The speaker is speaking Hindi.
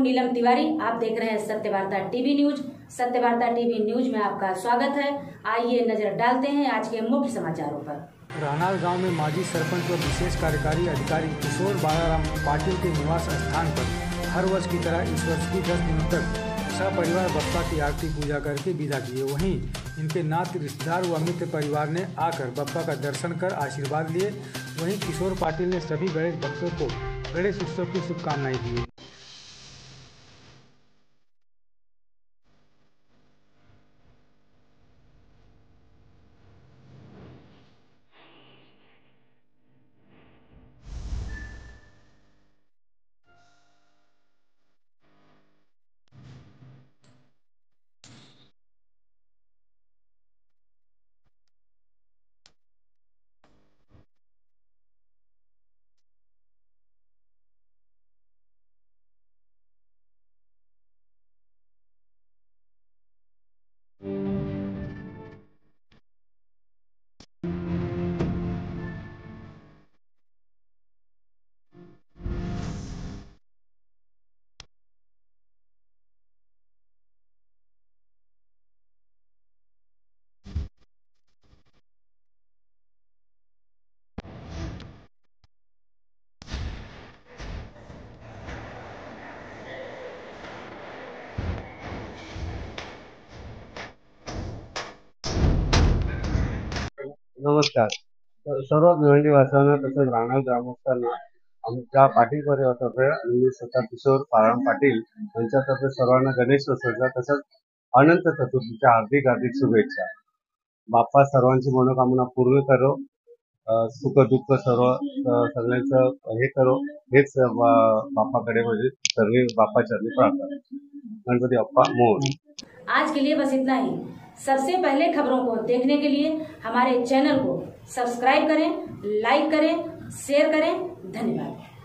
हूं नीलम तिवारी। आप देख रहे हैं Satyavarta TV news. Satyavarta TV news में आपका स्वागत है। आइए नजर डालते हैं आज के मुख्य समाचारों पर। राहनाल गांव में माजी सरपंच व विशेष कार्यकारी अधिकारी किशोर बालाराम पाटिल के निवास स्थान पर हर वर्ष की तरह इस वर्ष भी 10 दिनों तक सपरिवार बप्पा की आरती पूजा करके विदा किए। वहीं इनके नाते रिश्तेदार व मित्र परिवार ने आकर बप्पा का दर्शन कर आशीर्वाद लिए। वहीं किशोर पाटिल ने सभी गणेश भक्तों को गणेश उत्सव की शुभकामनाएं दी। नमस्कार. सर्व भिवंडी वासियांना तसेच राहनाल ग्रामस्थांना आमच्या पाटील परिवारातर्फे आणि स्वतः किशोर बाळाराम पाटील यांच्यातर्फे सर्वांना गणेशोत्सवाच्या तसंच अनंत चतुर्थीच्या हार्दिक शुभेच्छा. बाप्पा सर्वांची मनोकामना पूर्ण करो, सुख दुःख सगळ्यांचं हे करो, हेच बाप्पाकडे म्हणजे सर्व बाप्पा चरणी प्रार्थना. गणपती बाप्पा मोरया. आज के लिए बस इतना ही। सबसे पहले खबरों को देखने के लिए हमारे चैनल को सब्सक्राइब करें, लाइक करें, शेयर करें। धन्यवाद।